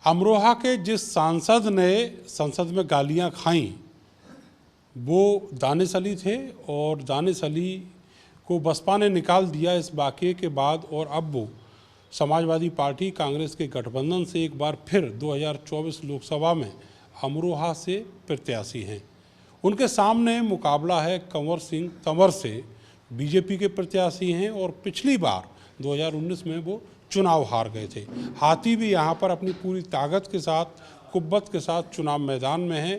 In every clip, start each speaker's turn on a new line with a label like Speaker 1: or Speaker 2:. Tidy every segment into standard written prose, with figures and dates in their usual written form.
Speaker 1: अमरोहा के जिस सांसद ने संसद में गालियां खाईं वो दानिश अली थे और दानिश अली को बसपा ने निकाल दिया इस वाक़ये के बाद, और अब वो समाजवादी पार्टी कांग्रेस के गठबंधन से एक बार फिर 2024 लोकसभा में अमरोहा से प्रत्याशी हैं। उनके सामने मुकाबला है कंवर सिंह तंवर से, बीजेपी के प्रत्याशी हैं और पिछली बार 2019 में वो चुनाव हार गए थे। हाथी भी यहाँ पर अपनी पूरी ताकत के साथ, कुव्वत के साथ चुनाव मैदान में है।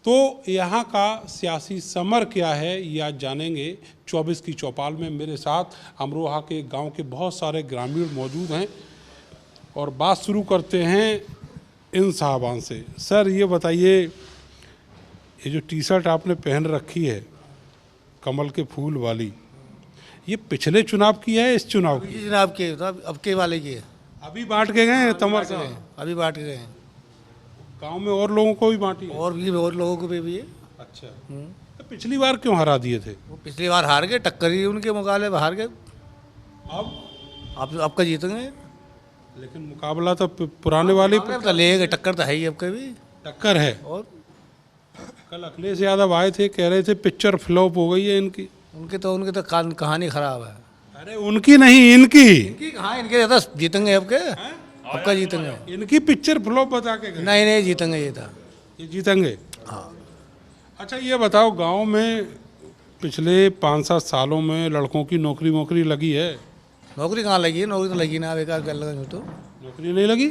Speaker 1: तो यहाँ का सियासी समर क्या है ये आज जानेंगे 24 की चौपाल में। मेरे साथ अमरोहा के गांव के बहुत सारे ग्रामीण मौजूद हैं और बात शुरू करते हैं इन साहबान से। सर ये बताइए, ये जो टी शर्ट आपने पहन रखी है कमल के फूल वाली, ये पिछले चुनाव की है इस चुनाव की?
Speaker 2: चुनाव की अब के वाले की है।
Speaker 1: अभी बांट के गए हैं तंवर साहब?
Speaker 2: अभी बांट के गए हैं।
Speaker 1: गांव में और लोगों को भी बांटी है?
Speaker 2: और लोगों को भी है।
Speaker 1: अच्छा, तो पिछली बार क्यों हरा दिए थे?
Speaker 2: वो पिछली बार हार गए, टक्कर ही उनके मुकाबले में हार गए। अब का जीतेंगे।
Speaker 1: लेकिन मुकाबला तो पुराने वाले
Speaker 2: तो लेंगे, टक्कर तो है ही, अब का भी
Speaker 1: टक्कर है।
Speaker 2: और
Speaker 1: कल अखिलेश यादव आए थे, कह रहे थे पिक्चर फ्लॉप हो गई है इनकी।
Speaker 2: उनके तो कहानी खराब है।
Speaker 1: अरे उनकी नहीं, इनकी
Speaker 2: कहाँ, इनके ज़्यादा जीतेंगे अब का जीतेंगे।
Speaker 1: इनकी पिक्चर फ्लॉप बता के गए।
Speaker 2: नहीं जीतेंगे,
Speaker 1: ये जीतेंगे।
Speaker 2: हाँ।
Speaker 1: अच्छा ये बताओ, गांव में पिछले 5-7 सालों में लड़कों की नौकरी लगी है?
Speaker 2: नौकरी कहाँ लगी है? नौकरी तो लगी ना, बेकार कर लगा तो।
Speaker 1: नौकरी नहीं लगी।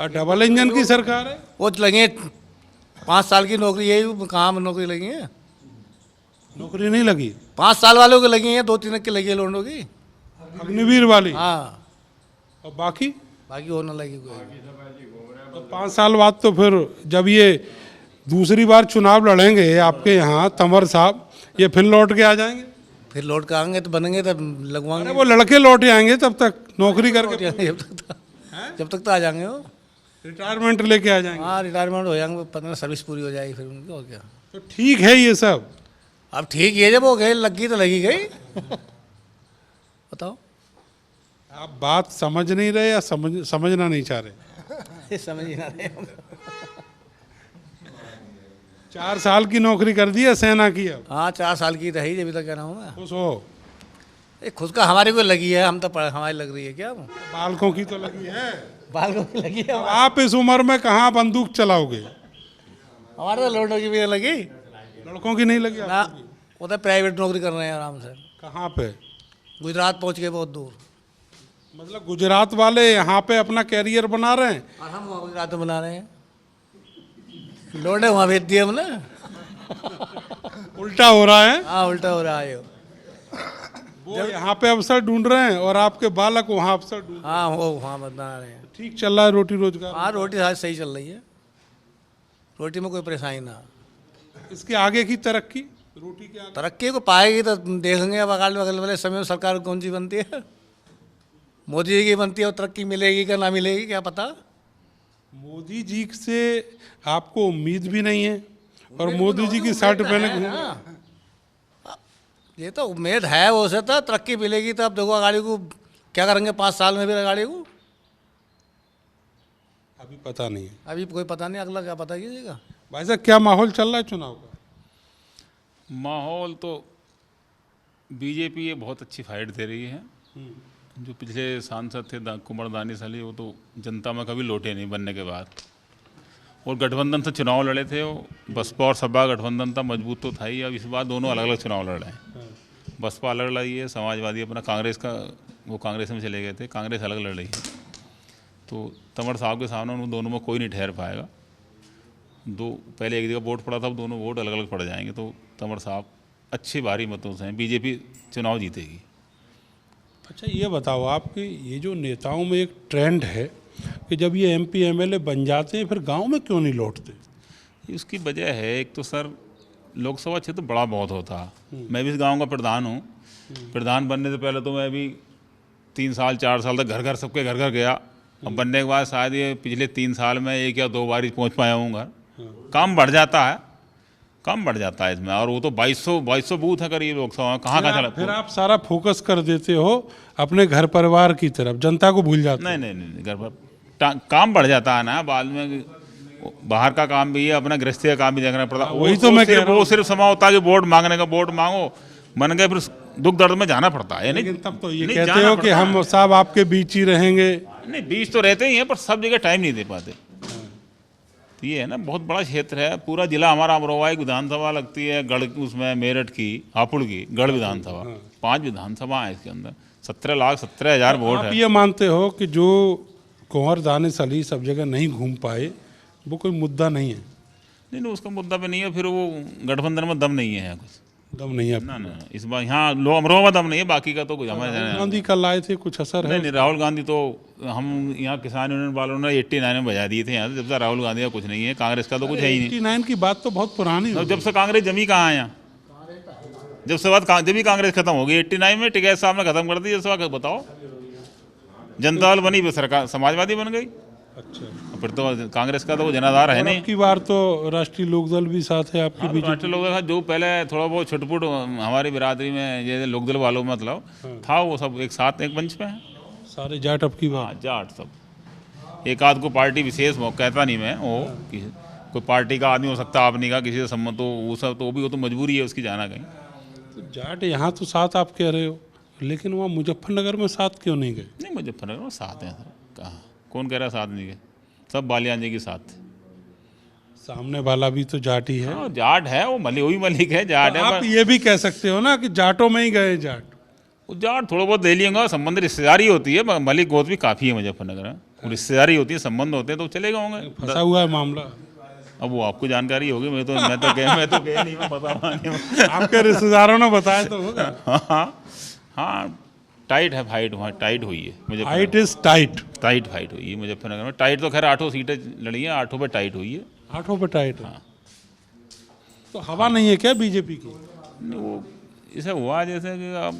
Speaker 1: और डबल इंजन की सरकार है।
Speaker 2: वो लगे 5 साल की नौकरी, यही कहाँ नौकरी लगी है?
Speaker 1: नौकरी नहीं लगी।
Speaker 2: 5 साल वालों की लगी है, 2-3 की लगी है लोगों की,
Speaker 1: अग्निवीर वाली।
Speaker 2: हाँ।
Speaker 1: और बाकी
Speaker 2: होने लगी कोई।
Speaker 1: तो 5 साल बाद तो फिर जब ये दूसरी बार चुनाव लड़ेंगे आपके यहाँ तंवर साहब, ये फिर लौट के आ जाएंगे?
Speaker 2: फिर लौट के आएंगे तो बनेंगे, तब लगवाएंगे।
Speaker 1: वो लड़के लौट आएंगे तब तक नौकरी करके?
Speaker 2: जब तक तो आ जाएंगे वो,
Speaker 1: रिटायरमेंट लेके आ जाएंगे।
Speaker 2: हाँ, रिटायरमेंट हो जाएंगे, 15 सर्विस पूरी हो जाएगी फिर उनकी, और क्या।
Speaker 1: तो ठीक है ये सब।
Speaker 2: अब ठीक है, जब वो गए लगी तो लगी गई। बताओ,
Speaker 1: आप बात समझ नहीं रहे या समझना नहीं चाह रहे?
Speaker 2: समझ ही ना रहे।
Speaker 1: 4 साल की नौकरी कर दी है सेना की अब?
Speaker 2: हाँ, 4 साल की रही, अभी तक कह रहा हूँ मैं।
Speaker 1: खुश हो?
Speaker 2: खुद का हमारे को लगी है, हम तो हमारी लग रही है क्या?
Speaker 1: बालकों की तो लगी है।
Speaker 2: बालकों की लगी है।
Speaker 1: आप इस उम्र में कहाँ बंदूक चलाओगे?
Speaker 2: हमारे तो लड़कों की भी लगी,
Speaker 1: लड़कों की नहीं लगी
Speaker 2: ना। वो तो प्राइवेट नौकरी कर रहे हैं आराम से।
Speaker 1: कहाँ पे?
Speaker 2: गुजरात पहुँच गए, बहुत दूर।
Speaker 1: मतलब गुजरात वाले यहाँ पे अपना कैरियर बना रहे हैं
Speaker 2: और हम वहाँ गुजरात में बना रहे हैं। लौटे वहाँ भेज दिए हमने।
Speaker 1: उल्टा हो रहा है।
Speaker 2: हाँ, उल्टा हो रहा है।
Speaker 1: वो यहाँ पे अवसर ढूंढ रहे हैं और आपके बालक वहाँ अवसर ढूंढ।
Speaker 2: हाँ, वो वहाँ बना रहे हैं।
Speaker 1: ठीक चल रहा है रोटी रोजगार?
Speaker 2: हाँ, रोटी आज सही चल रही है, रोटी में कोई परेशानी ना।
Speaker 1: इसके आगे की तरक्की, रोटी के आगे
Speaker 2: तरक्की को पाएगी तो देखेंगे। अब अगले वाले समय में सरकार कौन सी बनती है, मोदी जी की बनती है, और तरक्की मिलेगी क्या ना मिलेगी क्या पता।
Speaker 1: मोदी जी से आपको उम्मीद भी नहीं है और मोदी जी की शर्ट पहने घूम।
Speaker 2: ये तो उम्मीद है वो से, तो तरक्की मिलेगी। तो अब देखो गाड़ी को क्या करेंगे 5 साल में, फिर गाड़ी को
Speaker 1: अभी पता नहीं है।
Speaker 2: अभी कोई पता नहीं, अगला क्या पता कीजिएगा।
Speaker 1: भाई साहब क्या माहौल चल रहा है चुनाव का?
Speaker 3: माहौल तो बीजेपी ये बहुत अच्छी फाइट दे रही है। जो पिछले सांसद थे कुंवर दानिश अली, वो तो जनता में कभी लौटे नहीं बनने के बाद, और गठबंधन से चुनाव लड़े थे। वो बसपा और सपा गठबंधन था, मजबूत तो था ही। अब इस बार दोनों अलग अलग चुनाव लड़ रहे हैं। बसपा अलग लड़ रही है, समाजवादी अपना कांग्रेस का, वो कांग्रेस में चले गए थे, कांग्रेस अलग लड़ रही है। तो तंवर साहब के सामने उन दोनों में कोई नहीं ठहर पाएगा। पहले एक जगह वोट पड़ा था, अब दोनों वोट अलग अलग पड़ जाएंगे। तो तंवर साहब अच्छे भारी मतों से बीजेपी चुनाव जीतेगी।
Speaker 1: अच्छा ये बताओ आप कि ये जो नेताओं में एक ट्रेंड है कि जब ये MP MLA बन जाते हैं फिर गांव में क्यों नहीं लौटते?
Speaker 3: उसकी वजह है, एक तो सर लोकसभा क्षेत्र बड़ा बहुत होता है। मैं भी इस गांव का प्रधान हूँ। प्रधान बनने से पहले तो मैं भी 3 साल 4 साल तक घर घर सबके घर घर गया। अब बनने के बाद शायद ये पिछले 3 साल में 1 या 2 बार ही पहुँच पाया हूँ घर। काम बढ़ जाता है इसमें। और वो तो 2200 बूथ है करीब लोकसभा में, कहाँ चला।
Speaker 1: फिर आप सारा फोकस कर देते हो अपने घर परिवार की तरफ, जनता को भूल जाते हो।
Speaker 3: नहीं, घर पर काम बढ़ जाता है ना बाद में, बाहर का काम भी है, अपना गृहस्थी का काम भी देखना पड़ता है।
Speaker 1: वही तो मैं कह रहा हूँ।
Speaker 3: वो सिर्फ समा होता है कि वोट मांगने का, वोट मांगो बन गए, फिर दुख दर्द में जाना पड़ता है।
Speaker 1: लेकिन तब तो ये
Speaker 3: नहीं,
Speaker 1: कहते
Speaker 3: जाना
Speaker 1: हो कि
Speaker 3: पड़ता है।
Speaker 1: हम साहब आपके बीच ही रहेंगे।
Speaker 3: नहीं, बीच तो रहते ही हैं, पर सब जगह टाइम नहीं दे पाते। तो ये है ना, बहुत बड़ा क्षेत्र है, पूरा जिला हमारा अमरोहा एक विधानसभा लगती है, गढ़ उसमें मेरठ की, हापुड़ की, गढ़ विधानसभा, 5 विधानसभा है इसके अंदर, 17,17,000 वोट
Speaker 1: आप
Speaker 3: है।
Speaker 1: ये मानते हो कि जो कुंवर दानिश अली सब जगह नहीं घूम पाए वो कोई मुद्दा नहीं है?
Speaker 3: नहीं, उसका मुद्दा पे नहीं है, फिर वो गठबंधन में दम नहीं है यहाँ कुछ।
Speaker 1: दम नहीं है?
Speaker 3: ना, इस बार यहाँ लोग अमरोहा में दम नहीं है, बाकी का तो कुछ हमारे
Speaker 1: राहुल गांधी कल आए थे, कुछ असर है?
Speaker 3: नहीं, राहुल गांधी तो हम यहाँ किसान यूनियन वालों ने 89 में बजा दिए थे यहाँ से, जब से राहुल गांधी का कुछ नहीं है, कांग्रेस का तो कुछ है ही नहीं।
Speaker 1: 89 की बात तो बहुत पुरानी हो
Speaker 3: जब से कांग्रेस जमी कहाँ है यहाँ, जब भी कांग्रेस खत्म हो गई 89 में, टिकैत साहब ने खत्म कर दी। जब से बताओ, जनता दल बनी, सरकार समाजवादी बन गई,
Speaker 1: अच्छा,
Speaker 3: फिर तो कांग्रेस का तो वो जनाधार है नहीं।
Speaker 1: की बार तो राष्ट्रीय लोकदल भी साथ है आपकी बीजेपी?
Speaker 3: राष्ट्रीय लोकदल जो पहले थोड़ा बहुत छुटपुट हमारी बिरादरी में ये लोकदल वालों मतलब था, वो सब एक साथ एक मंच पे है,
Speaker 1: सारे जाट अब की बार?
Speaker 3: हाँ, जाट सब। एक आध को पार्टी विशेष कहता नहीं मैं, वो कोई पार्टी का आदमी हो सकता है, आपनी का किसी से सम्मत हो, वो सब तो वो तो मजबूरी है उसकी जाना कहीं।
Speaker 1: तो जाट यहाँ तो साथ आप कह रहे हो, लेकिन वहाँ मुजफ्फरनगर में साथ क्यों नहीं गए?
Speaker 3: नहीं, मुजफ्फरनगर में साथ हैं सर, कहाँ, कौन कह रहा है साथ नहीं गए, सब बालियान जी के साथ थे।
Speaker 1: सामने वाला भी तो जाट ही है।
Speaker 3: हाँ, जाट है वो, वही मलिक है, जाट है।
Speaker 1: आप ये भी कह सकते हो ना कि जाटों में ही गए जाट।
Speaker 3: वो जाट थोड़ा बहुत ले लिएगा, संबंध रिश्तेदारी होती है, मलिक गोत भी काफ़ी है मुजफ्फरनगर में, वो रिश्तेदारी होती है, संबंध होते हैं तो चले गए होंगे।
Speaker 1: फंसा हुआ है मामला।
Speaker 3: अब वो आपको जानकारी होगी, मैं तो गए नहीं, मैं पता नहीं।
Speaker 1: आपके रिश्तेदारों ने बताया तो होगा।
Speaker 3: हाँ, टाइट है फाइट, वहाँ टाइट हुई है मुझे,
Speaker 1: fight is tight.
Speaker 3: Tight fight हुई है मुजफ्फरनगर में। टाइट तो खैर 8 सीटें लड़ी हैं, 8 पे टाइट हुई है।
Speaker 1: 8 पे टाइट है। तो हवा नहीं है क्या बीजेपी की?
Speaker 3: नहीं, वो इसे हुआ जैसे कि आप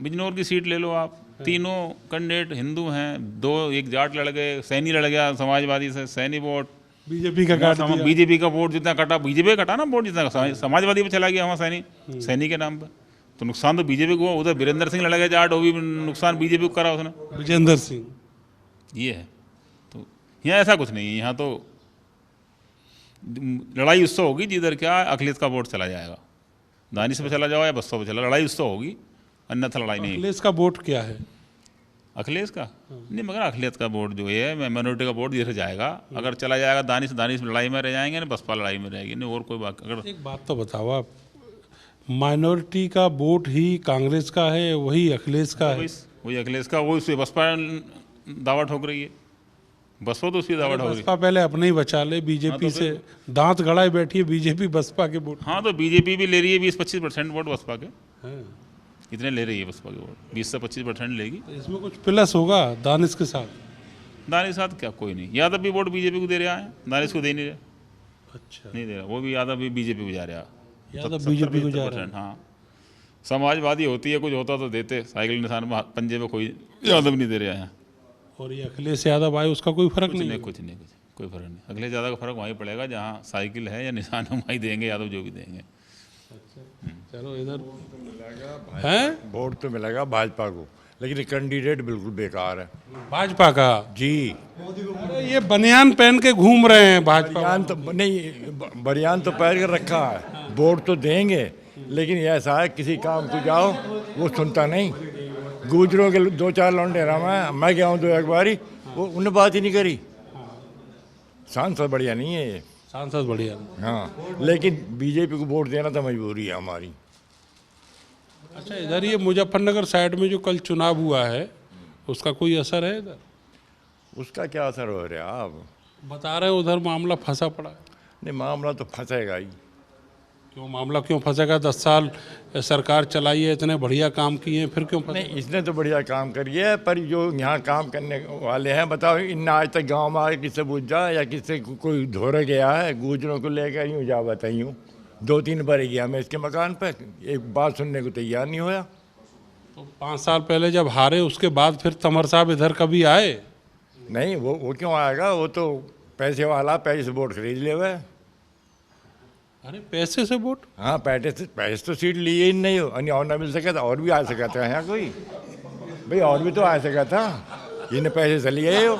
Speaker 3: बिजनौर की सीट ले लो, आप तीनों कैंडिडेट हिंदू हैं, 2 एक जाट लड़ गए, सैनी लड़ गया समाजवादी से, सैनी वोट
Speaker 1: बीजेपी का काट दिया।
Speaker 3: बीजेपी का वोट जितना कटा, बीजेपी कटा ना वोट जितना, समाजवादी पे चला गया वहाँ सैनी के नाम पर, तो नुकसान तो बीजेपी को। उधर वीरेंद्र सिंह लड़ गया जाट, वो भी नुकसान बीजेपी को करा उसने,
Speaker 1: विजेंद्र सिंह।
Speaker 3: ये है। तो यहाँ ऐसा कुछ नहीं है, यहाँ तो लड़ाई उससे होगी जिधर क्या अखिलेश का वोट चला जाएगा, दानिश पे चला जाओ या बसपा पे चला, लड़ाई उससे होगी, अन्यथा लड़ाई नहीं।
Speaker 1: अखिलेश का वोट क्या है?
Speaker 3: अखिलेश का नहीं, मगर अखिलेश का वोट जो है माइनॉरिटी का वोट जिधर जाएगा, अगर चला जाएगा दानिश लड़ाई में रह जाएंगे ना, बसपा लड़ाई में रहेगी, नहीं और कोई बात। अगर
Speaker 1: एक बात तो बताओ आप, माइनॉरिटी का वोट ही कांग्रेस का है, वही अखिलेश का है?
Speaker 3: वही अखिलेश का, वो उससे बसपा दावा ठोक रही है, बसपा तो उसकी दावा ठोक रही है।
Speaker 1: बसपा पहले अपने ही बचा ले, बीजेपी से दांत गड़ाए बैठी है बीजेपी बसपा के वोट।
Speaker 3: हाँ, तो बीजेपी भी ले रही है 20-25% वोट बसपा के,
Speaker 1: हाँ।
Speaker 3: इतने ले रही है बसपा के वोट, 20 से 25% लेगी।
Speaker 1: तो इसमें कुछ प्लस होगा दानिश के साथ?
Speaker 3: दानिश साथ क्या, कोई नहीं। यादव भी वोट बीजेपी को दे रहा है, दानिश को दे नहीं रहा,
Speaker 1: अच्छा,
Speaker 3: नहीं दे रहा, वो भी यादव भी बीजेपी को जा रहा है,
Speaker 1: यादव बीजेपी को जा रहा है।
Speaker 3: हाँ, समाजवादी होती है, कुछ होता तो देते, साइकिल निशान में पंजे में कोई यादव नहीं दे रहा है।
Speaker 1: और ये अखिलेश यादव आए उसका कोई फर्क नहीं?
Speaker 3: कुछ नहीं, कोई फर्क नहीं। अखिलेश यादव का फर्क वहीं पड़ेगा जहाँ साइकिल है या निशान है, वहीं देंगे यादव जो भी देंगे।
Speaker 1: चलो इधर है।
Speaker 4: वोट तो मिलेगा भाजपा को, लेकिन कैंडिडेट बिल्कुल बेकार है
Speaker 1: भाजपा का?
Speaker 4: जी।
Speaker 1: अरे ये बनियान पहन के घूम रहे हैं भाजपा।
Speaker 4: बनियान तो नहीं, बनियान तो पहन कर रखा है, वोट तो देंगे, लेकिन ये ऐसा है किसी काम को जाओ वो सुनता नहीं। गुजरों के 2-4 लौंडे रहा मैं गया हूँ 2-1 बारी, वो उन्हें बात ही नहीं करी। सांसद बढ़िया नहीं है ये,
Speaker 1: सांसद बढ़िया।
Speaker 4: हाँ, लेकिन बीजेपी को वोट देना तो मजबूरी है हमारी।
Speaker 1: अच्छा, इधर ये मुजफ्फरनगर साइड में जो कल चुनाव हुआ है उसका कोई असर है इधर?
Speaker 4: उसका क्या असर हो रहा है? आप
Speaker 1: बता रहे हैं उधर मामला फंसा पड़ा है।
Speaker 4: नहीं, मामला तो फंसेगा ही।
Speaker 1: क्यों मामला क्यों फंसेगा? 10 साल सरकार चलाई है, इतने बढ़िया काम किए हैं, फिर क्यों फंसे?
Speaker 4: नहीं, इसने तो बढ़िया काम करिए है, पर जो यहाँ काम करने वाले हैं, बताओ इन आज तक गांव में आके किससे पूछ जा या किससे कोई धोरे गया है? गुजरों को लेकर यूँ जा बताइयूँ 2-3 बार गया मैं इसके मकान पर, एक बात सुनने को तैयार नहीं होया।
Speaker 1: तो 5 साल पहले जब हारे उसके बाद फिर तमर साहब इधर कभी आए?
Speaker 4: नहीं, वो क्यों आएगा? वो तो पैसे वाला, पैसे से वोट खरीद ले हुए।
Speaker 1: अरे पैसे से वोट?
Speaker 4: हाँ, पैसे तो सीट लिए ही नहीं हो, और ना मिल सका था, और भी आ सका था यहाँ कोई भाई, और भी तो आ सका था, इन्हें पैसे से लिए हो।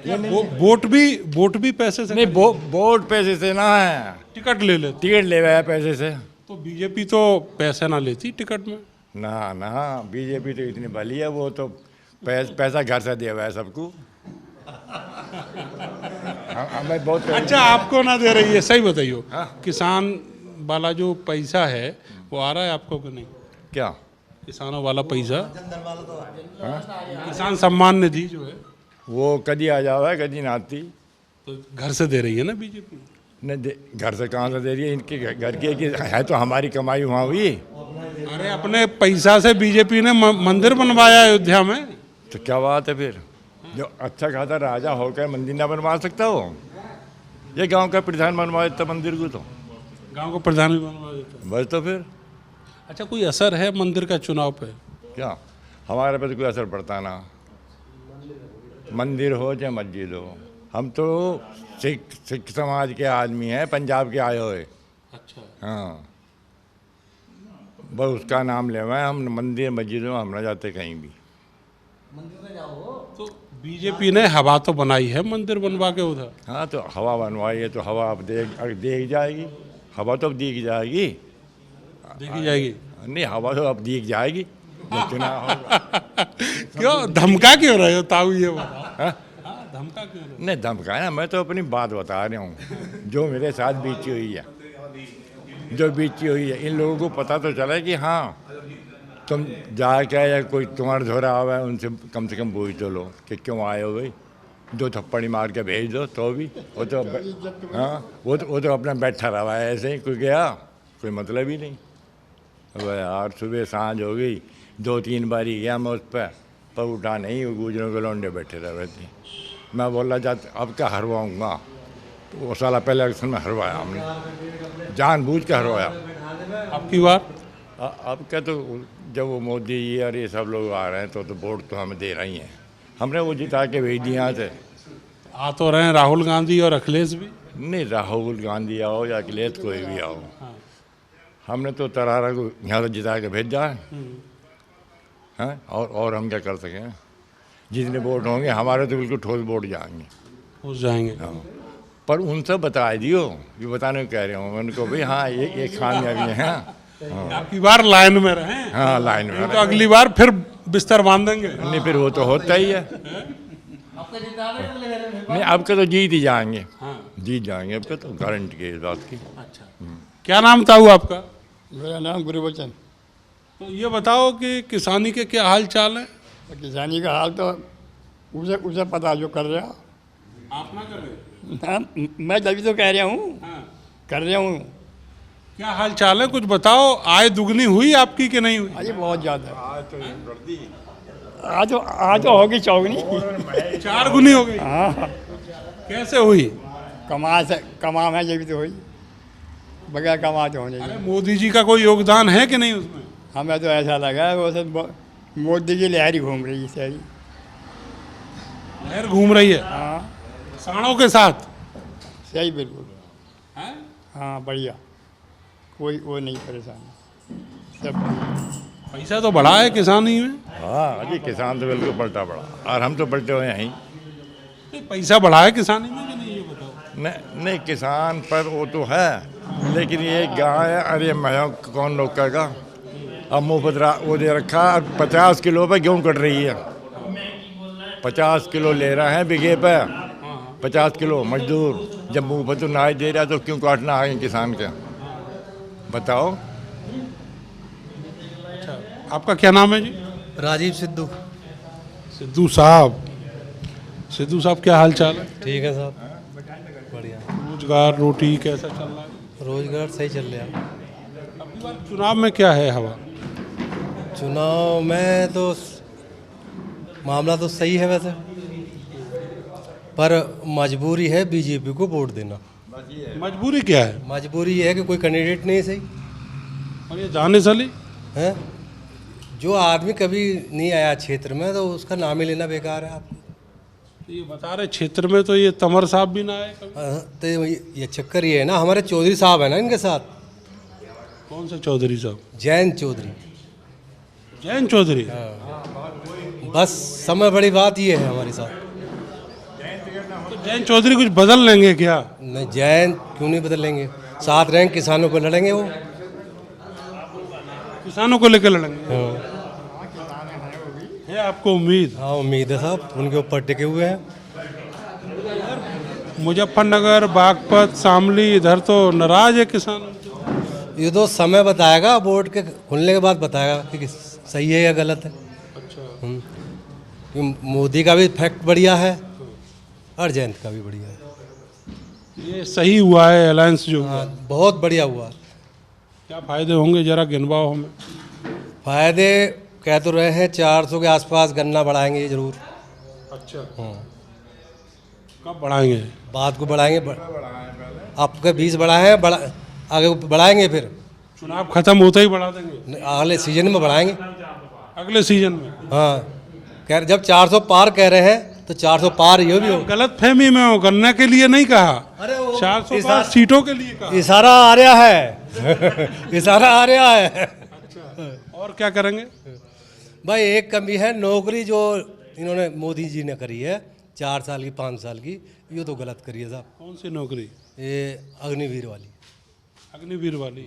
Speaker 1: वोट भी पैसे से
Speaker 4: नहीं वोट पैसे से ना है,
Speaker 1: टिकट ले लेते।
Speaker 4: टिकट ले रहा है पैसे से।
Speaker 1: तो बीजेपी तो पैसे ना लेती टिकट में।
Speaker 4: ना ना, बीजेपी तो इतनी भली है, वो तो पैसा घर से दिया हुआ है सबको। हमें बहुत
Speaker 1: अच्छा, आपको ना दे रही है, सही बताइयो।
Speaker 4: हाँ।
Speaker 1: किसान वाला जो पैसा है वो आ रहा है आपको कि नहीं?
Speaker 4: क्या
Speaker 1: किसानों वाला पैसा, किसान सम्मान निधि जो है,
Speaker 4: वो कभी आ जावा है, कभी ना आती।
Speaker 1: तो घर से दे रही है ना बीजेपी।
Speaker 4: नहीं घर से कहाँ से दे रही है, इनके घर के कि है तो हमारी कमाई वहाँ हुई।
Speaker 1: अरे अपने पैसा से बीजेपी ने मंदिर बनवाया अयोध्या में।
Speaker 4: तो क्या बात है फिर, जो अच्छा खासा राजा होकर मंदिर ना बनवा सकता हो? ये गांव का प्रधान बनवा देता मंदिर को, तो
Speaker 1: गांव को प्रधान भी बनवा देता है।
Speaker 4: बस तो फिर
Speaker 1: अच्छा, कोई असर है मंदिर का चुनाव पे?
Speaker 4: क्या हमारे पे तो कोई असर पड़ता ना, मंदिर हो चाहे मस्जिद हो। हम तो सिख समाज के आदमी हैं, पंजाब के आए हुए।
Speaker 1: अच्छा,
Speaker 4: हाँ, बस उसका नाम ले हुए, हम मंदिर मस्जिदों में हम ना जाते कहीं भी।
Speaker 1: तो बीजेपी ने हवा तो बनाई है मंदिर बनवा के उधर।
Speaker 4: हाँ, तो हवा बनवाई है तो हवा अब देख जाएगी, हवा तो अब दिख जाएगी।
Speaker 1: देखी जाएगी।
Speaker 4: नहीं, हवा तो अब दिख जाएगी जब चुनाव होगा।
Speaker 1: क्यों धमका क्यों रहे हो ताऊ, ये बताओ।
Speaker 4: हाँ?
Speaker 1: धमका क्यों रहे हो?
Speaker 4: नहीं धमकाया, मैं तो अपनी बात बता रहा हूँ जो मेरे साथ बीती हुई है, जो बीती हुई है। इन लोगों को पता तो चला कि हाँ तुम जाके या कोई तुम्हारा धोरा हुआ है उनसे कम से कम पूछ तो लो कि क्यों आए हो भाई, 2 थप्पड़ी मार के भेज दो तो भी वो तो हाँ वो तो अपना बैठा रहा है ऐसे ही, कोई गया कोई मतलब ही नहीं। अब यार सुबह सांझ हो गई, 2-3 बार ही गया मैं उस पर उठा नहीं, वो गुजरों के लौंडे बैठे रहे थे। मैं बोला जाते अब क्या हरवाऊँगा, तो वो साला पहले इलेक्शन में हरवाया हमने, जानबूझ के हरवाया।
Speaker 1: आपकी बार
Speaker 4: अब क्या, तो जब वो मोदी जी और ये सब लोग आ रहे हैं तो वोट तो हमें दे रही हैं, हमने वो जिता के भेज दिया थे।
Speaker 1: आ तो रहे हैं राहुल गांधी और अखिलेश भी।
Speaker 4: नहीं, राहुल गांधी आओ या अखिलेश कोई भी आओ, हमने तो तरारा को यहाँ से जिता के भेजा है। हैं और हम क्या कर सकें, जितने वोट होंगे हमारे तो बिल्कुल ठोस वोट जाएंगे,
Speaker 1: हो जाएंगे।
Speaker 4: हाँ। पर उनसे बता दियो, ये बताने को कह रहे हूँ उनको भाई, हाँ एक खामियाबी है।
Speaker 1: आपकी बार लाइन में रहे।
Speaker 4: हाँ लाइन में
Speaker 1: तो अगली बार फिर बिस्तर बांध देंगे।
Speaker 4: नहीं, फिर वो तो होता ही है। नहीं, अब के तो जीत ही जाएंगे।
Speaker 1: हाँ।
Speaker 4: जीत जाएंगे अब के तो, गारंटी है इस बात की।
Speaker 1: अच्छा, क्या नाम था वो आपका?
Speaker 5: मेरा नाम गुरुबचन।
Speaker 1: तो ये बताओ कि किसानी के क्या हाल चाल है?
Speaker 5: किसानी का हाल तो उसे पता जो कर रहा।
Speaker 1: आप ना कर रहे?
Speaker 5: हाँ, मैं तभी तो कह रहा हूँ,
Speaker 1: हाँ।
Speaker 5: कर रहा हूँ।
Speaker 1: क्या हाल चाल है, कुछ बताओ। आय दुगनी हुई आपकी कि नहीं हुई?
Speaker 5: अरे बहुत ज़्यादा, आज तो होगी चौगनी।
Speaker 1: 4 गुनी हो गई।
Speaker 5: हाँ,
Speaker 1: कैसे हुई?
Speaker 5: कमा है जब तो हुई, बगैर कमा तो होने।
Speaker 1: अरे मोदी जी का कोई योगदान है कि नहीं उसमें?
Speaker 5: हमें तो ऐसा लगा वो सब मोदी की लहर ही घूम रही है सारी।
Speaker 1: लहर घूम रही है
Speaker 5: हाँ,
Speaker 1: किसानों के साथ।
Speaker 5: सही बिल्कुल।
Speaker 1: हैं?
Speaker 5: हाँ बढ़िया, कोई वो नहीं परेशान, सब
Speaker 1: पैसा तो बढ़ा है किसानी में।
Speaker 4: हाँ जी, किसान तो बिल्कुल पलटा पड़ा, और हम तो पलटे हुए हैं ही।
Speaker 1: नहीं, पैसा बढ़ा है किसानी में कि नहीं, ये बताओ।
Speaker 4: नहीं, किसान पर वो तो है, लेकिन ये गाय है, अरे मैं कौन रोकेगा। अब मुफ्त वो दे रखा, 50 किलो पे गेहूँ कट रही है, 50 किलो ले रहे हैं बीघे पे, 50 किलो मजदूर। जब मुफ्त तो ना दे रहा तो क्यों काटना है किसान का, बताओ।
Speaker 1: आपका क्या नाम है जी?
Speaker 6: राजीव सिद्धू।
Speaker 1: सिद्धू साहब। सिद्धू साहब, क्या हाल चाल है?
Speaker 6: ठीक है साहब, बढ़िया।
Speaker 1: रोजगार रोटी कैसा चल रहा है?
Speaker 6: रोजगार सही चल रहा है।
Speaker 1: अबकी बार चुनाव में क्या है हवा?
Speaker 6: चुनाव में तो मामला तो सही है वैसे, पर मजबूरी है बीजेपी को वोट देना।
Speaker 1: मजबूरी क्या है?
Speaker 6: मजबूरी ये है कि कोई कैंडिडेट नहीं सही
Speaker 1: और ये जाने साली
Speaker 6: है। जो आदमी कभी नहीं आया क्षेत्र में तो उसका नाम ही लेना बेकार है। आप
Speaker 1: ये बता रहे क्षेत्र में तो ये तमर साहब भी ना आए कभी।
Speaker 6: तो ये चक्कर ये है ना, हमारे चौधरी साहब है ना इनके साथ।
Speaker 1: कौन सा चौधरी साहब?
Speaker 6: जैन चौधरी।
Speaker 1: जैन चौधरी।
Speaker 6: बस समय बड़ी बात ये है हमारे साथ।
Speaker 1: तो जयंत चौधरी कुछ बदल लेंगे क्या?
Speaker 6: नहीं, जैन क्यों नहीं बदलेंगे? साथ रहेंगे, किसानों को लड़ेंगे वो।
Speaker 1: किसानों को लेकर लड़ेंगे?
Speaker 6: हाँ
Speaker 1: है आपको उम्मीद?
Speaker 6: हाँ, उम्मीद है साहब, उनके ऊपर टिके हुए हैं।
Speaker 1: मुजफ्फरनगर, बागपत, शामली, इधर तो नाराज है किसान।
Speaker 6: ये तो समय बताएगा, वोट के खुलने के बाद बताएगा कि सही है या गलत है। अच्छा। मोदी का भी फैक्ट बढ़िया है और जयंत का भी बढ़िया है।
Speaker 1: ये सही हुआ है अलायंस जो हुआ?
Speaker 6: हाँ, बहुत बढ़िया हुआ।
Speaker 1: क्या फायदे होंगे जरा गिनवाओ हमें।
Speaker 6: फायदे कह तो रहे हैं 400 के आसपास गन्ना बढ़ाएंगे ये जरूर।
Speaker 1: अच्छा,
Speaker 6: हाँ,
Speaker 1: कब बढ़ाएंगे?
Speaker 6: बात को बढ़ाएंगे। आपके 20 बढ़ाए हैं, आगे बढ़ाएंगे फिर
Speaker 1: चुनाव खत्म होते ही बढ़ा देंगे?
Speaker 6: अगले सीजन में बढ़ाएंगे।
Speaker 1: अगले सीजन में?
Speaker 6: हाँ, कह रहे जब 400 पार कह रहे हैं तो 400 पार ये भी हो।
Speaker 1: गलत फहमी में हो, गन्ना के लिए नहीं कहा,
Speaker 6: अरे वो
Speaker 1: 400 पार सीटों के लिए कहा।
Speaker 6: इशारा आ रहा है इशारा आ रहा है।
Speaker 1: और क्या करेंगे?
Speaker 6: भाई एक कमी है, नौकरी जो इन्होंने मोदी जी ने करी है 4 साल की 5 साल की, ये तो गलत करी है साहब।
Speaker 1: कौन सी नौकरी?
Speaker 6: ये अग्निवीर वाली।
Speaker 1: अग्निवीर वाली?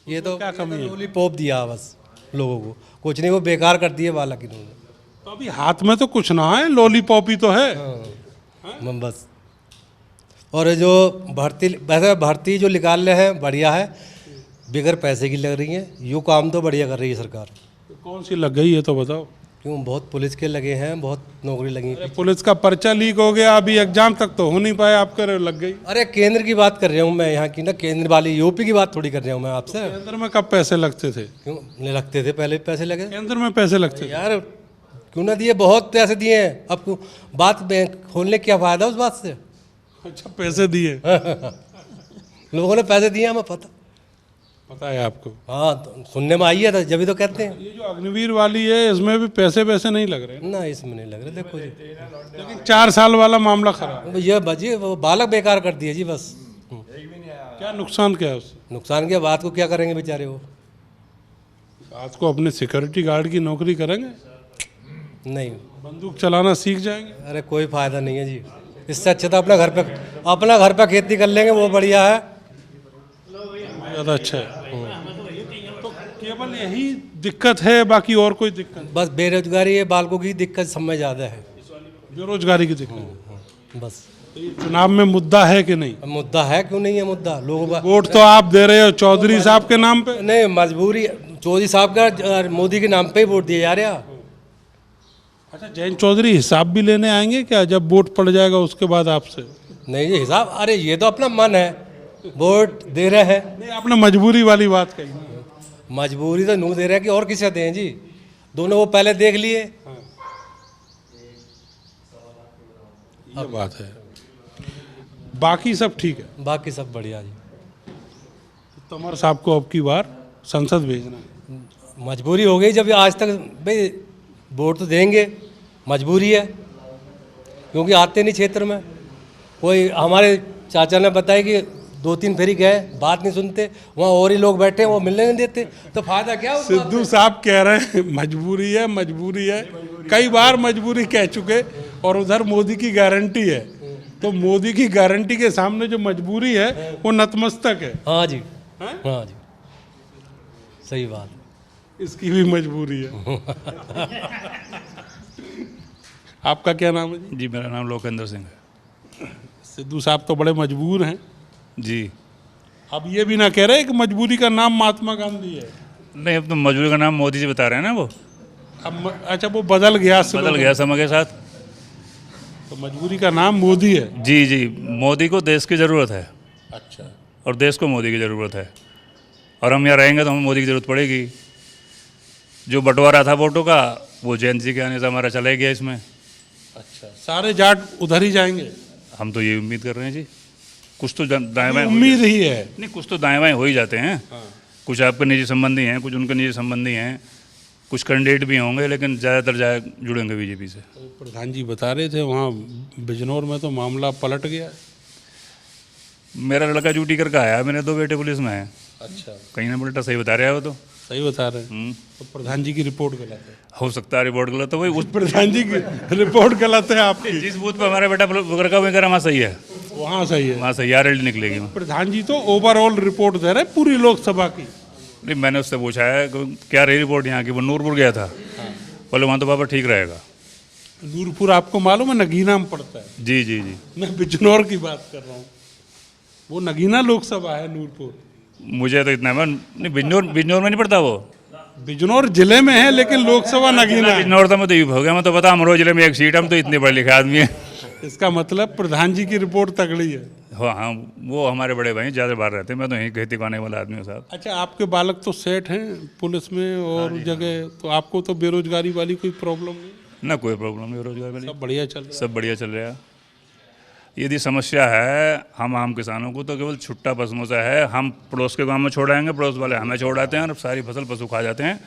Speaker 6: ये तो
Speaker 1: क्या कमी है?
Speaker 6: लॉलीपॉप दिया बस लोगों को, कुछ नहीं, वो बेकार कर दिए बालक इन्होंने।
Speaker 1: तो अभी हाथ में तो कुछ ना है, लॉलीपॉप ही तो है।
Speaker 6: हाँ, बस। और जो भर्ती, वैसे भर्ती जो निकाल रहे हैं बढ़िया है, बगैर पैसे की लग रही है, यूँ काम तो बढ़िया कर रही है सरकार।
Speaker 1: तो कौन सी लग गई है तो बताओ।
Speaker 6: क्यों, बहुत पुलिस के लगे हैं, बहुत नौकरी लगी।
Speaker 1: अरे पुलिस का पर्चा लीक हो गया, अभी एग्जाम तक तो हो नहीं पाया, आपके लग गई।
Speaker 6: अरे केंद्र की बात कर रहा हूँ मैं, यहाँ की ना, केंद्र वाली यूपी की बात थोड़ी कर रहा हूँ मैं आपसे।
Speaker 1: केंद्र में कब पैसे लगते थे?
Speaker 6: क्यों नहीं लगते थे, पहले भी पैसे लगे
Speaker 1: केंद्र में पैसे लगते थे
Speaker 6: यार, क्यों ना दिए, बहुत पैसे दिए हैं। अब क्यों बात खोलने क्या फ़ायदा उस बात से।
Speaker 1: अच्छा, पैसे दिए?
Speaker 6: लोगों ने पैसे दिए, हमें
Speaker 1: पता है आपको?
Speaker 6: हाँ, तो सुनने में आई है, तो जब भी तो कहते हैं।
Speaker 1: ये जो अग्निवीर वाली है, इसमें भी पैसे नहीं लग रहे,
Speaker 6: ना, इसमें नहीं लग रहा, देखो जी।
Speaker 1: लेकिन 4 साल वाला मामला खराब।
Speaker 6: ये बजी वो बालक बेकार कर दिए जी बस।
Speaker 1: क्या नुकसान क्या है उससे?
Speaker 6: नुकसान क्या, बात को क्या करेंगे बेचारे वो।
Speaker 1: आज को अपने सिक्योरिटी गार्ड की नौकरी करेंगे,
Speaker 6: नहीं,
Speaker 1: बंदूक चलाना सीख जाएंगे।
Speaker 6: अरे कोई फायदा नहीं है जी, इससे अच्छा तो अपना घर पे खेती कर लेंगे, वो बढ़िया है,
Speaker 1: ज़्यादा अच्छा है। तो केवल यही दिक्कत है, बाकी और कोई दिक्कत?
Speaker 6: बस बेरोजगारी है, बालकों की दिक्कत सब में ज़्यादा है,
Speaker 1: बेरोजगारी की दिक्कत।
Speaker 6: बस।
Speaker 1: तो ये चुनाव में मुद्दा है कि नहीं?
Speaker 6: मुद्दा है, क्यों नहीं है मुद्दा। लोगों का
Speaker 1: वोट तो आप दे रहे हो चौधरी साहब के नाम पे?
Speaker 6: नहीं, मजबूरी, चौधरी साहब का मोदी के नाम पे ही वोट दिया जा रहा।
Speaker 1: अच्छा, जयंत चौधरी हिसाब भी लेने आएंगे क्या जब वोट पड़ जाएगा उसके बाद आपसे?
Speaker 6: नहीं जी, हिसाब, अरे ये तो अपना मन है, वोट दे रहे हैं।
Speaker 1: नहीं, आपने मजबूरी वाली बात कही।
Speaker 6: मजबूरी तो नू दे रहे हैं कि और किसे दें जी, दोनों वो पहले देख लिए।
Speaker 1: ये बात है, बाकी सब ठीक है?
Speaker 6: बाकी सब बढ़िया जी।
Speaker 1: तंवर साहब को अब की बार संसद भेजना है?
Speaker 6: मजबूरी हो गई, जब आज तक भाई वोट तो देंगे, मजबूरी है, क्योंकि आते नहीं क्षेत्र में। कोई हमारे चाचा ने बताया कि 2-3 फेरी गए, बात नहीं सुनते, वहाँ और ही लोग बैठे हैं, वो मिलने नहीं देते, तो फायदा क्या?
Speaker 1: सिद्धू साहब कह रहे हैं मजबूरी है, मजबूरी है, कई बार मजबूरी कह चुके, और उधर मोदी की गारंटी है, तो मोदी की गारंटी के सामने जो मजबूरी है वो नतमस्तक है।
Speaker 6: हाँ जी, हाँ जी, सही बात है,
Speaker 1: इसकी भी मजबूरी है। आपका क्या नाम है जी?
Speaker 7: जी, मेरा नाम लोकेंद्र सिंह है।
Speaker 1: सिद्धू साहब तो बड़े मजबूर हैं।
Speaker 7: जी,
Speaker 1: अब ये भी ना कह रहे कि मजबूरी का नाम महात्मा गांधी है।
Speaker 7: नहीं, अब तो मजबूरी का नाम मोदी जी बता रहे हैं ना, वो
Speaker 1: अब अच्छा, वो बदल गया,
Speaker 7: बदल गया समय के साथ,
Speaker 1: तो मजबूरी का नाम मोदी है।
Speaker 7: जी जी, मोदी को देश की ज़रूरत है।
Speaker 1: अच्छा,
Speaker 7: और देश को मोदी की ज़रूरत है, और हम यहाँ रहेंगे तो हमें मोदी की ज़रूरत पड़ेगी। जो बंटवारा था वोटों का, वो जयंत जी के आने से हमारा चला गया इसमें।
Speaker 1: अच्छा, सारे जाट उधर ही जाएंगे?
Speaker 7: हम तो ये उम्मीद कर रहे हैं जी, कुछ तो दाएँ बाएँ
Speaker 1: उम्मीद ही है।
Speaker 7: नहीं, कुछ तो दाएँ बाएँ हो ही जाते हैं। कुछ आपके निजी संबंधी हैं, कुछ उनके निजी संबंधी हैं, कुछ कैंडिडेट भी होंगे, लेकिन ज़्यादातर जुड़ेंगे बीजेपी से।
Speaker 1: तो प्रधान जी बता रहे थे वहाँ बिजनौर में तो मामला पलट गया।
Speaker 7: मेरा लड़का ड्यूटी करके आया, मेरे 2 बेटे पुलिस में हैं।
Speaker 1: अच्छा,
Speaker 7: कहीं ना पलटा, सही बता रहा है वो तो।
Speaker 1: सही बता रहे हैं। तो प्रधान जी की रिपोर्ट गलत है।
Speaker 7: हो सकता है रिपोर्ट गलत, तो वही उस
Speaker 1: प्रधान जी की रिपोर्ट गलत है आपकी।
Speaker 7: जिस बूथ पर हमारा बेटा वगैरह का वगैरह वहाँ सही है,
Speaker 1: वहाँ सही है।
Speaker 7: वहाँ सही RLD निकलेगी वहाँ।
Speaker 1: प्रधान जी तो ओवरऑल रिपोर्ट दे रहे हैं पूरी लोकसभा की।
Speaker 7: नहीं, मैंने उससे पूछा है कि क्या रही रिपोर्ट यहाँ की। वो नूरपुर गया था, बोले वहाँ तो बाबा ठीक रहेगा।
Speaker 1: नूरपुर आपको मालूम है नगीना में पड़ता है।
Speaker 7: जी जी जी,
Speaker 1: मैं बिजनौर की बात कर रहा हूँ, वो नगीना लोकसभा है नूरपुर।
Speaker 7: मुझे तो इतना है, नहीं बिजनौर में नहीं पड़ता वो,
Speaker 1: बिजनौर जिले में है लेकिन लोकसभा नगीना है।
Speaker 7: बिजनौर तो मैं तो हो गया, मैं तो पता अमरोह जिले में एक सीट, हम तो इतने पढ़े लिखे आदमी है।
Speaker 1: इसका मतलब प्रधान जी की रिपोर्ट तगड़ी है।
Speaker 7: हाँ हाँ, वो हमारे बड़े भाई ज़्यादा बाहर रहते हैं, मैं तो यहीं खेती खाने वाला आदमी हूँ साहब।
Speaker 1: अच्छा, आपके बालक तो सेठ हैं पुलिस में और जगह, तो आपको तो बेरोजगारी वाली कोई प्रॉब्लम नहीं?
Speaker 7: ना कोई प्रॉब्लम नहीं, रोजगार वाली
Speaker 1: सब बढ़िया चल रहा है।
Speaker 7: सब बढ़िया चल रहा है। यदि समस्या है हम आम किसानों को, तो केवल छुट्टा पशुओं से है। हम पड़ोस के गांव में छोड़ आएंगे, पड़ोस वाले हमें छोड़ आते हैं और सारी फसल पशु खा जाते हैं।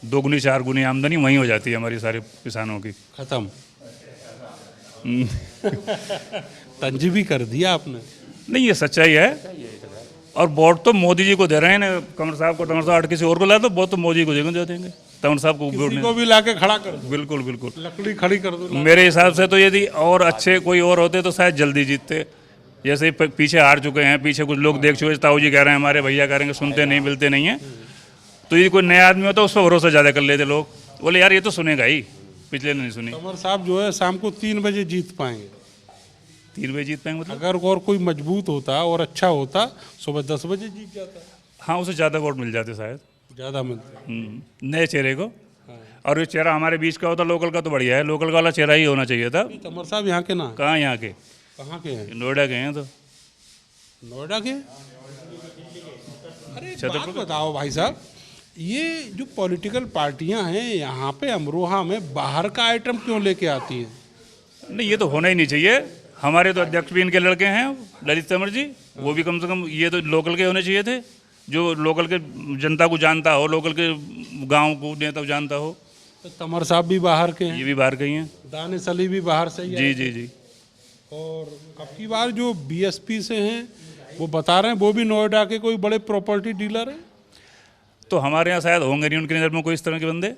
Speaker 7: 2 गुनी 4 गुनी आमदनी वहीं हो जाती है हमारी सारे किसानों की।
Speaker 1: खत्म। तंज भी कर दिया आपने।
Speaker 7: नहीं, ये सच्चाई है। और वोट तो मोदी जी को दे रहे हैं ना, कमर साहब को, तंवर साहब किसी और को लाए तो वोट तो मोदी को दे देंगे, तंवर साहब को वोट
Speaker 1: किसी को भी लाके खड़ा कर दो,
Speaker 7: बिल्कुल बिल्कुल
Speaker 1: लकड़ी खड़ी कर दो।
Speaker 7: मेरे हिसाब से तो यदि और अच्छे कोई और होते तो शायद जल्दी जीतते। जैसे पीछे हार चुके हैं, पीछे कुछ लोग देख चुके, ताऊ जी कह रहे हैं, हमारे भैया कह रहे हैं, सुनते नहीं मिलते नहीं हैं। तो यदि कोई नया आदमी होता उस पर भरोसा ज़्यादा कर लेते लोग, बोले यार ये तो सुनेगा ही, पिछले ने नहीं सुनी।
Speaker 1: कमर साहब जो है शाम को 3 बजे जीत पाएंगे।
Speaker 7: 3 बजे जीत पाएंगे मतलब?
Speaker 1: अगर और कोई मजबूत होता और अच्छा होता सुबह 10 बजे जीत जाता।
Speaker 7: हाँ, उसे ज़्यादा वोट मिल जाते शायद,
Speaker 1: ज़्यादा मिलते।
Speaker 7: नए चेहरे को। और ये चेहरा हमारे बीच का होता लोकल का तो बढ़िया है, लोकल वाला चेहरा ही होना चाहिए था।
Speaker 1: कमर साहब यहाँ के ना?
Speaker 7: कहाँ यहाँ के?
Speaker 1: कहाँ के हैं?
Speaker 7: नोएडा के हैं। तो
Speaker 1: नोएडा के? अरे एक बात बताओ भाई साहब, ये जो पॉलिटिकल पार्टियां हैं यहाँ पे अमरोहा में बाहर का आइटम क्यों लेके आती हैं?
Speaker 7: नहीं, ये तो होना ही नहीं चाहिए। हमारे तो अध्यक्ष भी इनके लड़के हैं, ललित तंवर जी, वो भी कम से कम ये तो लोकल के होने चाहिए थे, जो लोकल के जनता को जानता हो, लोकल के गांव को नेता को जानता हो।
Speaker 1: तो तंवर साहब भी बाहर के हैं,
Speaker 7: ये भी बाहर के ही हैं।
Speaker 1: दानिश अली भी बाहर से ही
Speaker 7: जी
Speaker 1: है।
Speaker 7: जी जी।
Speaker 1: और अब की बार जो BSP से हैं वो बता रहे हैं वो भी नोएडा के कोई बड़े प्रॉपर्टी डीलर हैं।
Speaker 7: तो हमारे यहाँ शायद होंगे नहीं उनकी नज़र में कोई इस तरह के बंदे।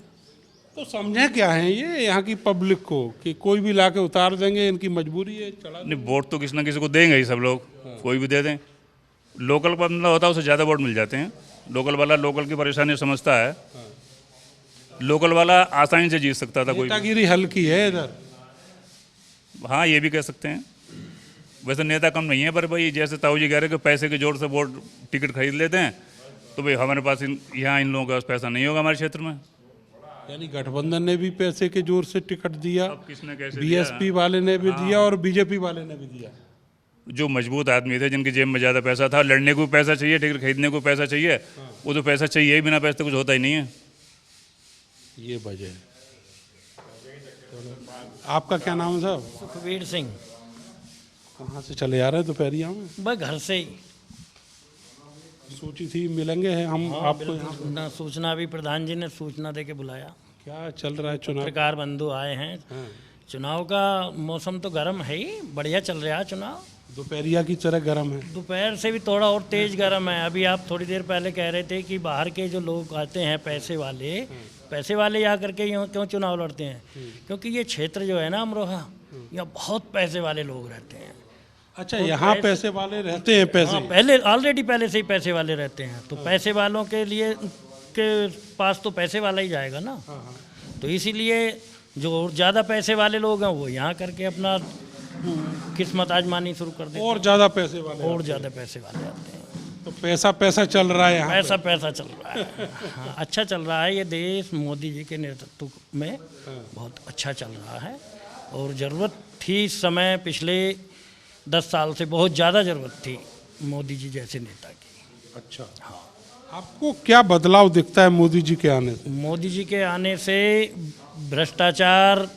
Speaker 1: तो समझे क्या है ये यहाँ की पब्लिक को कि कोई भी लाके उतार देंगे, इनकी मजबूरी है, चला
Speaker 7: नहीं, वोट तो किसी ना किसी को देंगे ही सब लोग, कोई भी दे दें। लोकल बंदा होता है उसे ज़्यादा वोट मिल जाते हैं। लोकल वाला लोकल की परेशानी समझता है, लोकल वाला आसानी से जीत सकता था कोई भी।
Speaker 1: नेतागिरी हल्की है इधर।
Speaker 7: हाँ, ये भी कह सकते हैं। वैसे नेता कम नहीं है, पर भाई जैसे ताऊ जी कह रहे हैं कि पैसे के जोर से वोट टिकट खरीद लेते हैं, तो भाई हमारे पास यहाँ इन लोगों का पैसा नहीं होगा हमारे क्षेत्र में।
Speaker 1: यानी गठबंधन ने भी पैसे के जोर से टिकट दिया,
Speaker 7: अब किसने कैसे
Speaker 1: BSP वाले ने भी दिया और BJP वाले ने भी दिया।
Speaker 7: जो मजबूत आदमी थे, जिनकी जेब में ज़्यादा पैसा था, लड़ने को भी पैसा चाहिए, टिकट खरीदने को पैसा चाहिए, वो तो पैसा चाहिए ही, बिना पैसे तो कुछ होता ही नहीं है।
Speaker 1: ये वजह है। आपका क्या नाम है साहब?
Speaker 8: सुखबीर सिंह।
Speaker 1: कहाँ से चले आ रहे हैं दोपहरिया में?
Speaker 8: बस घर से ही।
Speaker 1: सोची थी मिलेंगे हैं हम आपको यहाँ।
Speaker 8: ना सूचना भी प्रधान जी ने सूचना दे के बुलाया।
Speaker 1: क्या चल रहा है चुनाव?
Speaker 8: पत्रकार बंधु आए हैं। चुनाव का मौसम तो गर्म है ही, बढ़िया चल रहा है चुनाव।
Speaker 1: दोपहरिया की तरह गर्म है?
Speaker 8: दोपहर से भी थोड़ा और तेज गर्म है। अभी आप थोड़ी देर पहले कह रहे थे कि बाहर के जो लोग आते हैं पैसे वाले आ करके यहाँ क्यों चुनाव लड़ते हैं, क्योंकि ये क्षेत्र जो है ना अमरोहा, यहाँ बहुत पैसे वाले लोग रहते हैं।
Speaker 1: अच्छा, यहाँ पैसे वाले रहते हैं? पैसे
Speaker 8: हाँ, पहले ऑलरेडी पहले से ही पैसे वाले रहते हैं, तो पैसे वालों के लिए के पास तो पैसे वाला ही जाएगा ना। तो इसीलिए जो ज़्यादा पैसे वाले लोग हैं वो यहाँ करके अपना किस्मत आजमानी शुरू कर देते हैं।
Speaker 1: और ज़्यादा पैसे वाले?
Speaker 8: और ज़्यादा पैसे वाले आते हैं।
Speaker 1: तो पैसा चल रहा है यहाँ?
Speaker 8: पैसा चल रहा है। हाँ, अच्छा चल रहा है। ये देश मोदी जी के नेतृत्व में बहुत अच्छा चल रहा है और ज़रूरत थी इस समय, पिछले 10 साल से बहुत ज़्यादा ज़रूरत थी मोदी जी जैसे नेता की।
Speaker 1: अच्छा, हाँ। आपको क्या बदलाव दिखता है मोदी जी के आने से?
Speaker 8: मोदी जी के आने से भ्रष्टाचार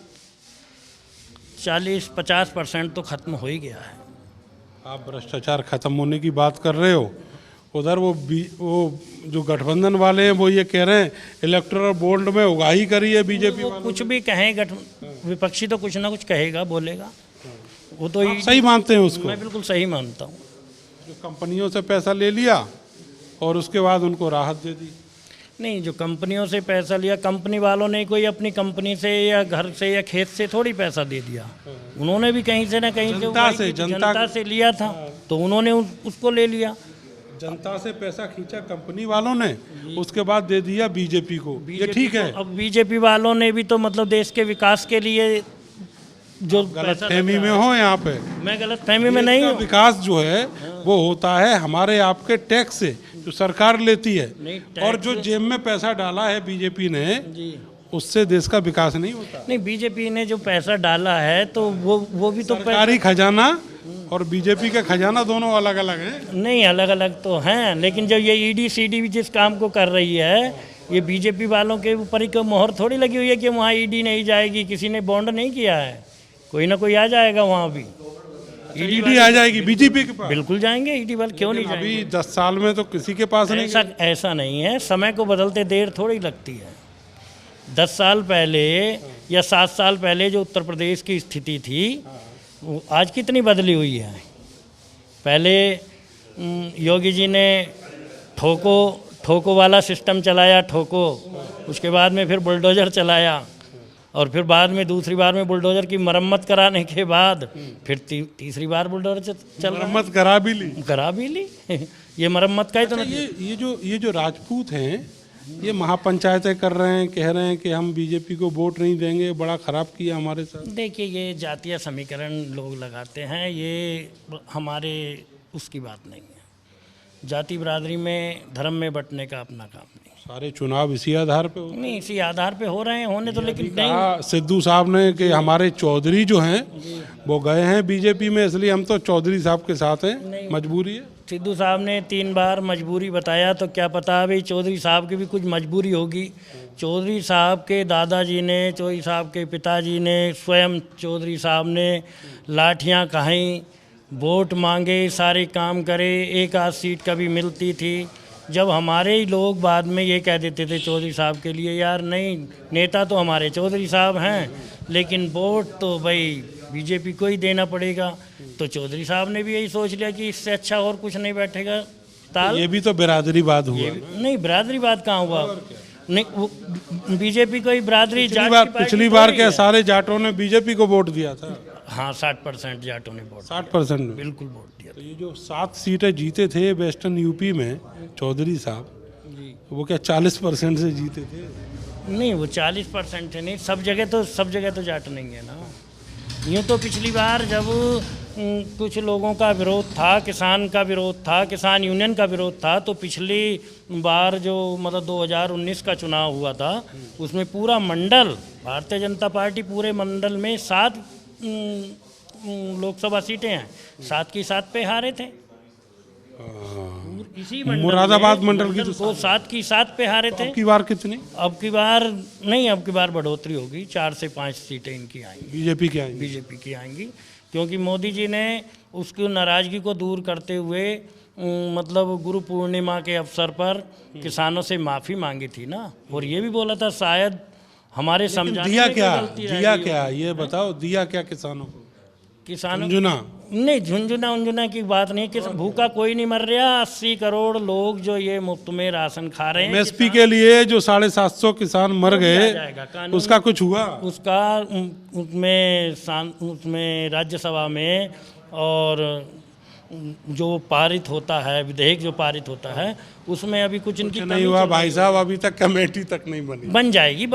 Speaker 8: 40-50% तो खत्म हो ही गया है।
Speaker 1: आप भ्रष्टाचार खत्म होने की बात कर रहे हो, उधर वो जो गठबंधन वाले हैं वो ये कह रहे हैं इलेक्टोरल बॉन्ड में उगाही करी है BJP
Speaker 8: वो
Speaker 1: वालों
Speaker 8: कुछ भी कहें, विपक्षी तो कुछ ना कुछ कहेगा, बोलेगा। वो तो
Speaker 1: आप सही मानते हैं उसको?
Speaker 8: मैं बिल्कुल सही मानता हूँ।
Speaker 1: जो कंपनियों से पैसा ले लिया और उसके बाद उनको राहत दे दी।
Speaker 8: नहीं, जो कंपनियों से पैसा लिया, कंपनी वालों ने कोई अपनी कंपनी से या घर से या खेत से थोड़ी पैसा दे दिया, उन्होंने भी कहीं से ना कहीं से जनता से लिया था, तो उन्होंने उसको ले लिया।
Speaker 1: जनता से पैसा खींचा कंपनी वालों ने, उसके बाद दे दिया बीजेपी को। ये ठीक है।
Speaker 8: अब बीजेपी वालों ने भी तो मतलब देश के विकास के लिए जो
Speaker 1: गलतफहमी में हो यहाँ पे,
Speaker 8: मैं गलतफहमी में नहीं हूँ।
Speaker 1: विकास जो है वो होता है हमारे आपके टैक्स से, जो सरकार लेती है, और जो जेब में पैसा डाला है बीजेपी ने, उससे देश का विकास नहीं होता।
Speaker 8: नहीं, बीजेपी ने जो पैसा डाला है तो वो भी तो
Speaker 1: सरकारी खजाना और बीजेपी का खजाना दोनों अलग अलग हैं।
Speaker 8: नहीं, अलग अलग तो हैं, लेकिन जब ये ईडी सीडी भी जिस काम को कर रही है, ये बीजेपी वालों के ऊपर ही कोई मोहर थोड़ी लगी हुई है कि वहाँ ईडी नहीं जाएगी। किसी ने बॉन्ड नहीं किया है, कोई ना कोई आ जाएगा वहाँ भी।
Speaker 1: ईडी आ जाएगी बीजेपी के पास?
Speaker 8: बिल्कुल जाएंगे ईडी वाले, क्यों नहीं जाएंगे?
Speaker 1: अभी 10 साल में तो किसी के पास नहीं।
Speaker 8: ऐसा नहीं है, समय को बदलते देर थोड़ी लगती है। 10 साल पहले या 7 साल पहले जो उत्तर प्रदेश की स्थिति थी, वो आज कितनी बदली हुई है। पहले योगी जी ने ठोको वाला सिस्टम चलाया, उसके बाद में फिर बुलडोज़र चलाया, और फिर बाद में दूसरी बार में बुलडोज़र की मरम्मत कराने के बाद फिर तीसरी बार बुलडोज़र
Speaker 1: मरम्मत करा भी ली।
Speaker 8: ये मरम्मत का ही तो
Speaker 1: ये जो राजपूत हैं, ये महापंचायतें कर रहे हैं, कह रहे हैं कि हम बीजेपी को वोट नहीं देंगे, बड़ा खराब किया हमारे साथ।
Speaker 8: देखिए, ये जातीय समीकरण लोग लगाते हैं, ये हमारे उसकी बात नहीं है। जाति बिरादरी में, धर्म में बंटने का अपना काम नहीं।
Speaker 1: सारे चुनाव इसी आधार पे होते?
Speaker 8: नहीं, इसी आधार पे हो रहे हैं, होने तो, लेकिन नहीं।
Speaker 1: सिद्धू साहब ने कि हमारे चौधरी जो हैं वो गए हैं बीजेपी में, इसलिए हम तो चौधरी साहब के साथ हैं, मजबूरी है।
Speaker 8: सिद्धू साहब ने 3 बार मजबूरी बताया, तो क्या पता भाई चौधरी साहब की भी कुछ मजबूरी होगी। चौधरी साहब के दादाजी ने, चौधरी साहब के पिताजी ने, स्वयं चौधरी साहब ने लाठियाँ खाई, वोट मांगे, सारे काम करे, एक आध सीट कभी मिलती थी। जब हमारे ही लोग बाद में ये कह देते थे चौधरी साहब के लिए, यार नहीं, नेता तो हमारे चौधरी साहब हैं, लेकिन वोट तो भाई बीजेपी को ही देना पड़ेगा, तो चौधरी साहब ने भी यही सोच लिया कि इससे अच्छा और कुछ नहीं बैठेगा ताल।
Speaker 1: ये भी तो बिरादरीवाद हुआ।
Speaker 8: नहीं, बिरादरीवाद कहाँ हुआ? नहीं, बीजेपी को ही बिरादरी
Speaker 1: पिछली बार क्या सारे जाटों ने बीजेपी को वोट दिया था?
Speaker 8: हाँ, 60% जाटों ने वोट,
Speaker 1: 60%
Speaker 8: बिल्कुल वोट दिया।
Speaker 1: तो ये जो 7 सीटें जीते थे वेस्टर्न यूपी में चौधरी साहब, वो क्या 40% से जीते थे?
Speaker 8: नहीं, वो 40% थे नहीं, सब जगह तो जाट नहीं है ना। यूँ तो पिछली बार जब कुछ लोगों का विरोध था, किसान का विरोध था, किसान यूनियन का विरोध था, तो पिछली बार जो मतलब 2019 का चुनाव हुआ था, उसमें पूरा मंडल, भारतीय जनता पार्टी पूरे मंडल में 7 लोकसभा सीटें हैं, 7 की 7 पे हारे थे। इसी
Speaker 1: मुरादाबाद मंडल की
Speaker 8: तो 7 की 7 पे हारे थे।
Speaker 1: अब की बार कितनी?
Speaker 8: अब की बार नहीं, अब की बार बढ़ोतरी होगी, 4 से 5 सीटें इनकी आएंगी,
Speaker 1: बीजेपी की आएंगी,
Speaker 8: क्योंकि मोदी जी ने उसकी नाराज़गी को दूर करते हुए मतलब गुरु पूर्णिमा के अवसर पर किसानों से माफ़ी मांगी थी ना, और ये भी बोला था शायद हमारे समझाने
Speaker 1: दिया क्या ये बताओ, दिया क्या किसानों को? झुंझुना
Speaker 8: नहीं, झुंझुना की बात नहीं, कि भूखा कोई नहीं मर रहा। 80 करोड़ लोग जो ये मुफ्त में राशन खा रहे हैं,
Speaker 1: एमएसपी के लिए जो 750 किसान मर गए, उसका कुछ हुआ?
Speaker 8: उसका उसमें राज्यसभा में और जो पारित होता है, विधेयक जो पारित होता है, उसमें अभी कुछ इनकी
Speaker 1: नहीं हुआ भाई साहब, अभी तक कमेटी तक नहीं बनी।
Speaker 8: बन जाएगी,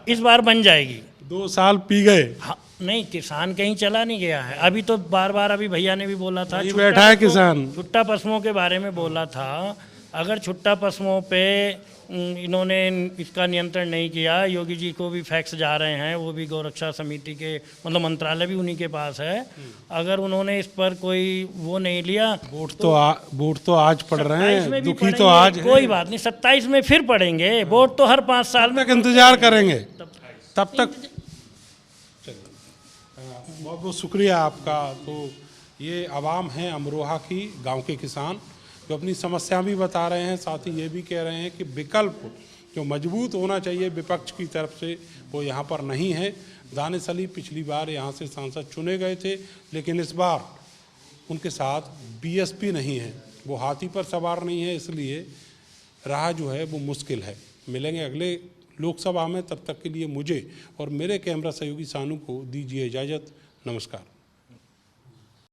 Speaker 8: इस बार बन जाएगी।
Speaker 1: 2 साल पी गए।
Speaker 8: हाँ, नहीं, किसान कहीं चला नहीं गया है। अभी तो बार अभी भैया ने भी बोला था,
Speaker 1: बैठा है किसान,
Speaker 8: छुट्टा पशुओं के बारे में बोला था। अगर छुट्टा पशुओं पे इन्होंने इसका नियंत्रण नहीं किया, योगी जी को भी फैक्स जा रहे हैं, वो भी गौरक्षा समिति के मतलब मंत्रालय भी उन्हीं के पास है, अगर उन्होंने इस पर कोई वो नहीं लिया, वोट
Speaker 1: तो आज पड़ रहे हैं, दुखी तो आज है।
Speaker 8: कोई बात नहीं, 27 में फिर पड़ेंगे वोट, तो हर 5 साल
Speaker 1: तक इंतजार करेंगे, तब तक। बहुत बहुत शुक्रिया आपका। तो ये आवाम है अमरोहा की, गांव के किसान जो अपनी समस्या भी बता रहे हैं, साथ ही ये भी कह रहे हैं कि विकल्प जो मजबूत होना चाहिए विपक्ष की तरफ से वो यहाँ पर नहीं है। दानिश अली पिछली बार यहाँ से सांसद चुने गए थे, लेकिन इस बार उनके साथ बीएसपी नहीं है, वो हाथी पर सवार नहीं है, इसलिए राह जो है वो मुश्किल है। मिलेंगे अगले लोकसभा में, तब तक के लिए मुझे और मेरे कैमरा सहयोगी सानू को दीजिए इजाज़त। नमस्कार।